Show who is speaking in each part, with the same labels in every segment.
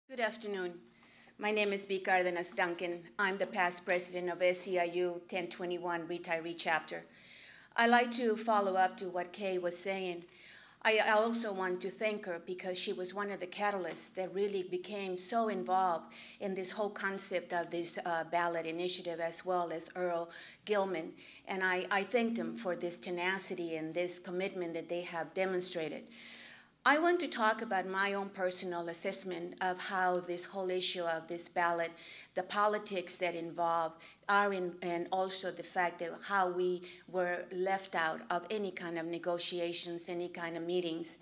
Speaker 1: Good afternoon. My name is Bea Cardenas-Duncan. I'm the past president of SEIU 1021 Retiree Chapter. I'd like to follow up to what Kay was saying. I also want to thank her because she was one of the catalysts that really became so involved in this whole concept of this ballot initiative, as well as Earl Gilman. And I thank them for this tenacity and this commitment that they have demonstrated. I want to talk about my own personal assessment of how this whole issue of this ballot, the politics that involve are in, and also the fact that how we were left out of any kind of negotiations, any kind of meetings.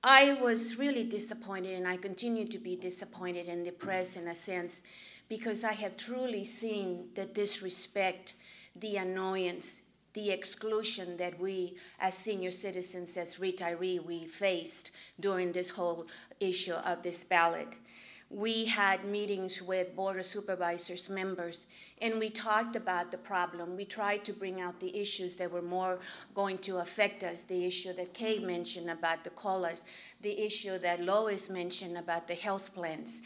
Speaker 1: I was really disappointed, and I continue to be disappointed and depressed in a sense, because I have truly seen the disrespect, the annoyance, the exclusion that we as senior citizens, as retirees, we faced during this whole issue of this ballot. We had meetings with Board of Supervisors members, and we talked about the problem. We tried to bring out the issues that were more going to affect us, the issue that Kay mentioned about the COLAs, the issue that Lois mentioned about the health plans.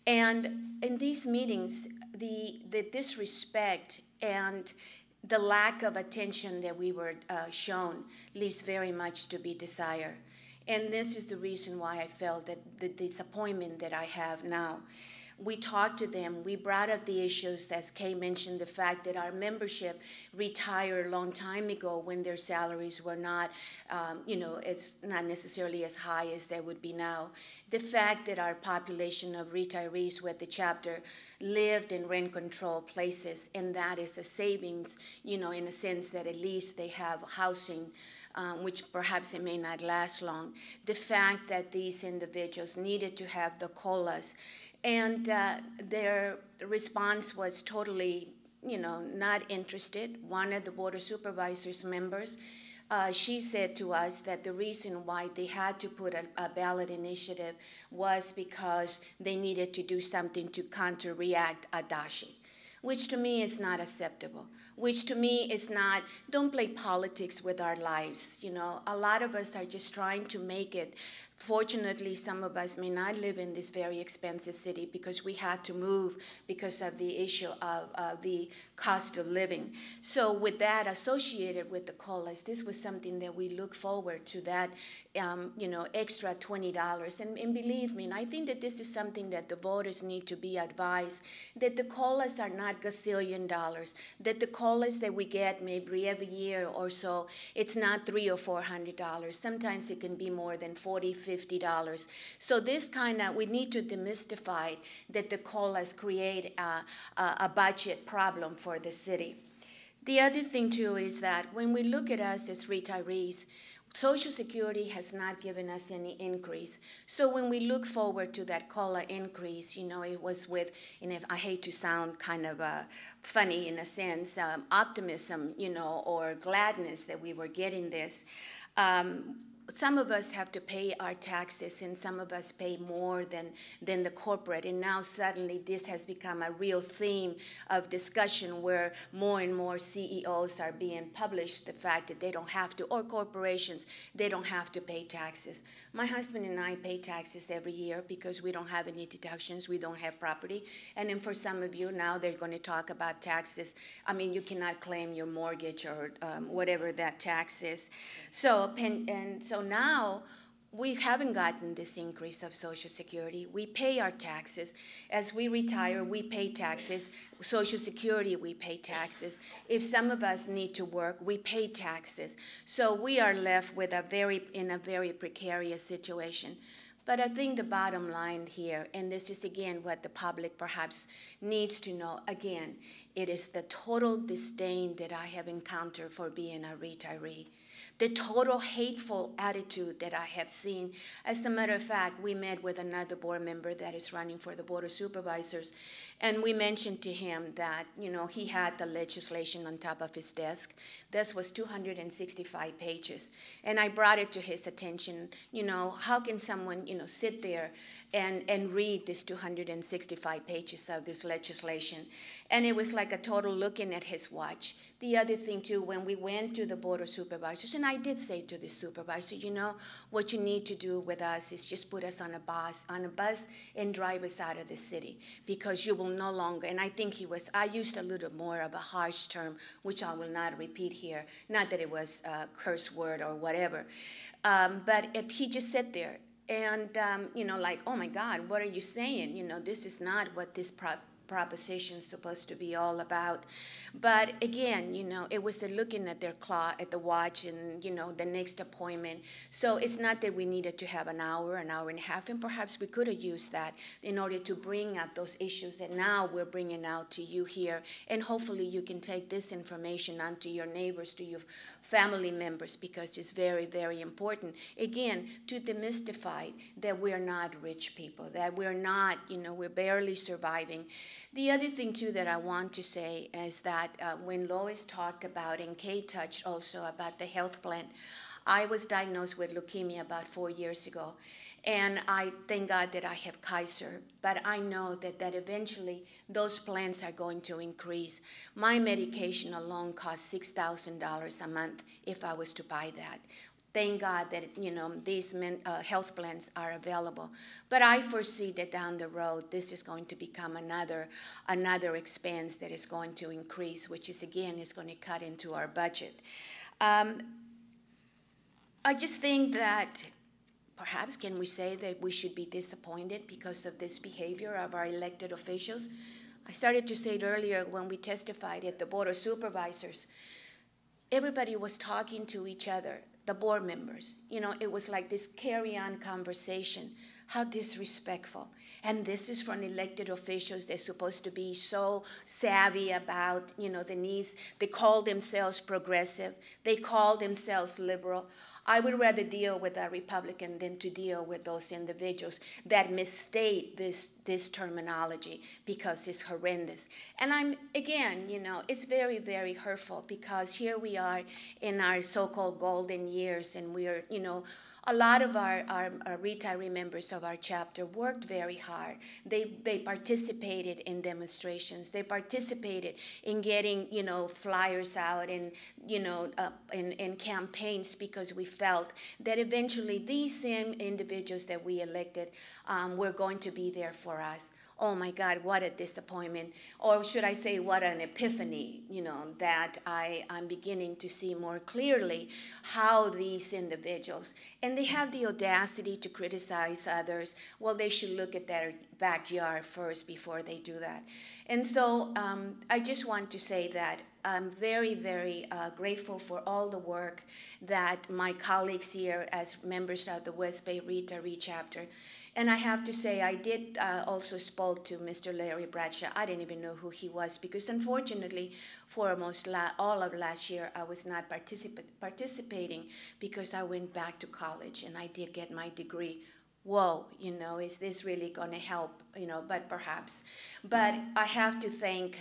Speaker 1: And in these meetings, the disrespect and the lack of attention that we were shown leaves very much to be desired. And this is the reason why I felt that the disappointment that I have now. We talked to them. We brought up the issues, as Kay mentioned, the fact that our membership retired a long time ago when their salaries were not, it's not necessarily as high as they would be now. The fact that our population of retirees with the chapter lived in rent-controlled places, and that is a savings, in a sense that at least they have housing, which perhaps it may not last long. The fact that these individuals needed to have the COLAs, and their response was totally, not interested. One of the Board of Supervisors members, she said to us that the reason why they had to put a ballot initiative was because they needed to do something to counter-react Adachi, which to me is not acceptable, which to me is not, don't play politics with our lives. A lot of us are just trying to make it. Fortunately, some of us may not live in this very expensive city because we had to move because of the issue of the cost of living. So with that associated with the COLAs, this was something that we look forward to, that extra $20. And believe me, and I think that this is something that the voters need to be advised, that the COLAs are not gazillion dollars, that the COLAs that we get maybe every year or so, it's not $300 or $400. Sometimes it can be more than $40, $50. So this we need to demystify that the COLAs create a budget problem for the city. The other thing too is that when we look at us as retirees, Social Security has not given us any increase. So when we look forward to that COLA increase, it was with, and if I hate to sound kind of funny in a sense, optimism, or gladness that we were getting this. Some of us have to pay our taxes, and some of us pay more than the corporate. And now suddenly this has become a real theme of discussion where more and more CEOs are being published, the fact that they don't have to, or corporations, they don't have to pay taxes. My husband and I pay taxes every year because we don't have any deductions, we don't have property. And then for some of you now, they're going to talk about taxes. I mean, you cannot claim your mortgage or whatever that tax is. So now we haven't gotten this increase of Social Security. We pay our taxes. As we retire, we pay taxes. Social Security, we pay taxes. If some of us need to work, we pay taxes. So we are left with in a very precarious situation. But I think the bottom line here, and this is again what the public perhaps needs to know, again, it is the total disdain that I have encountered for being a retiree. The total hateful attitude that I have seen. As a matter of fact, we met with another board member that is running for the Board of Supervisors, and we mentioned to him that, he had the legislation on top of his desk. This was 265 pages. And I brought it to his attention, how can someone, sit there and read these 265 pages of this legislation. And it was like a total looking at his watch. The other thing too, when we went to the Board of Supervisors, and I did say to the supervisor, you know, what you need to do with us is just put us on a bus and drive us out of the city, because you will no longer, and I think I used a little more of a harsh term, which I will not repeat here, not that it was a curse word or whatever, but he just sat there and, you know, like, oh my God, what are you saying? You know, this is not what this proposition is supposed to be all about. But again, you know, it was the looking at their clock, at the watch, and, you know, the next appointment. So it's not that we needed to have an hour and a half, and perhaps we could have used that in order to bring out those issues that now we're bringing out to you here. And hopefully you can take this information on to your neighbors, to your family members, because it's very, very important. Again, to demystify that we're not rich people, that we're not, you know, we're barely surviving. The other thing, too, that I want to say is that when Lois talked about, and Kay touched also about the health plan, I was diagnosed with leukemia about 4 years ago. And I thank God that I have Kaiser, but I know that eventually those plans are going to increase. My medication alone costs $6,000 a month if I was to buy that. Thank God that, you know, these health plans are available. But I foresee that down the road, this is going to become another expense that is going to increase, which is, again, is going to cut into our budget. I just think that perhaps can we say that we should be disappointed because of this behavior of our elected officials? I started to say it earlier when we testified at the Board of Supervisors. Everybody was talking to each other, the board members. You know, it was like this carry-on conversation. How disrespectful. And this is from elected officials. They're supposed to be so savvy about, you know, the needs. They call themselves progressive. They call themselves liberal. I would rather deal with a Republican than to deal with those individuals that misstate this terminology, because it's horrendous. And again, you know, it's very, very hurtful, because here we are in our so-called golden years, and we are, you know, a lot of our retiree members of our chapter worked very hard. They participated in demonstrations. They participated in getting, you know, flyers out and, you know, in campaigns, because we felt that eventually these same individuals that we elected were going to be there for us. Oh my God, what a disappointment. Or should I say, what an epiphany, you know, that I'm beginning to see more clearly how these individuals, and they have the audacity to criticize others. Well, they should look at their backyard first before they do that. And so I just want to say that I'm very, very grateful for all the work that my colleagues here as members of the West Bay Retiree chapter. And I have to say, I did also spoke to Mr. Larry Bradshaw. I didn't even know who he was, because unfortunately, for almost all of last year, I was not participating because I went back to college and I did get my degree. Whoa, you know, is this really going to help? You know, but perhaps. But I have to thank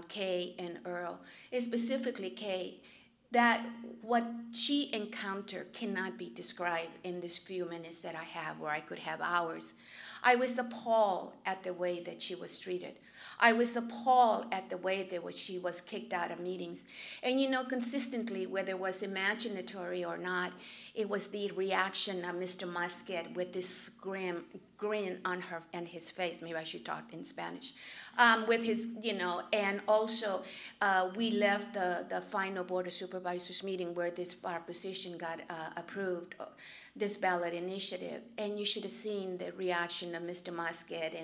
Speaker 1: Kay and Earl, specifically Kay, that what she encountered cannot be described in these few minutes that I have, where I could have hours. I was appalled at the way that she was treated. I was appalled at the way that she was kicked out of meetings. And you know, consistently, whether it was imaginatory or not, it was the reaction of Mr. Muscat with this grin on her and his face. Maybe I should talk in Spanish. With his, you know, and also we left the final Board of Supervisors meeting where this proposition got approved, this ballot initiative, and you should have seen the reaction of Mr. Muscat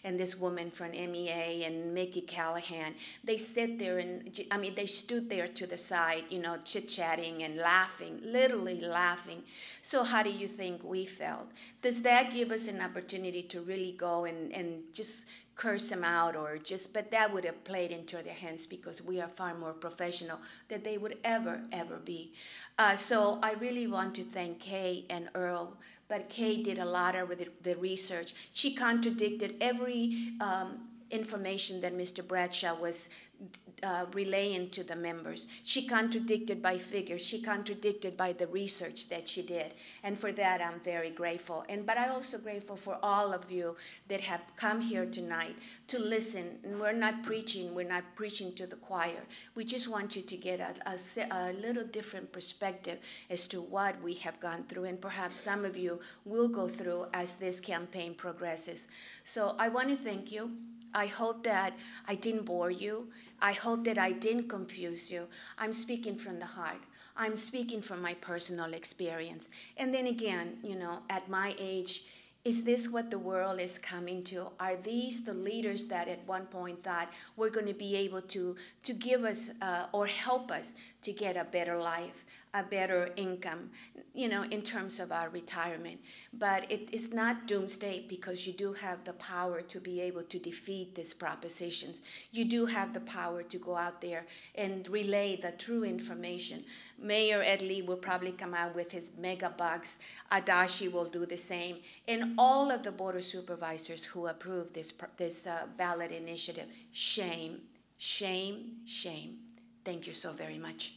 Speaker 1: and this woman from MEA and Mickey Callahan. They sit there and, I mean, they stood there to the side, you know, chit-chatting and laughing, literally laughing. So how do you think we felt? Does that give us an opportunity to really go and just curse them out, or just, but that would have played into their hands, because we are far more professional than they would ever be. So I really want to thank Kay and Earl, but Kay did a lot of the research. She contradicted every information that Mr. Bradshaw was relaying to the members. She contradicted by figures. She contradicted by the research that she did. And for that, I'm very grateful. But I'm also grateful for all of you that have come here tonight to listen. And we're not preaching to the choir. We just want you to get a little different perspective as to what we have gone through. And perhaps some of you will go through as this campaign progresses. So I want to thank you. I hope that I didn't bore you. I hope that I didn't confuse you. I'm speaking from the heart. I'm speaking from my personal experience. And then again, you know, at my age, is this what the world is coming to? Are these the leaders that at one point thought we're going to be able to give us or help us to get a better life, a better income, you know, in terms of our retirement? But it's not doomsday, because you do have the power to be able to defeat these propositions. You do have the power to go out there and relay the true information. Mayor Ed Lee will probably come out with his mega bucks. Adachi will do the same. And all of the Board of Supervisors who approved this ballot initiative, shame, shame, shame. Thank you so very much.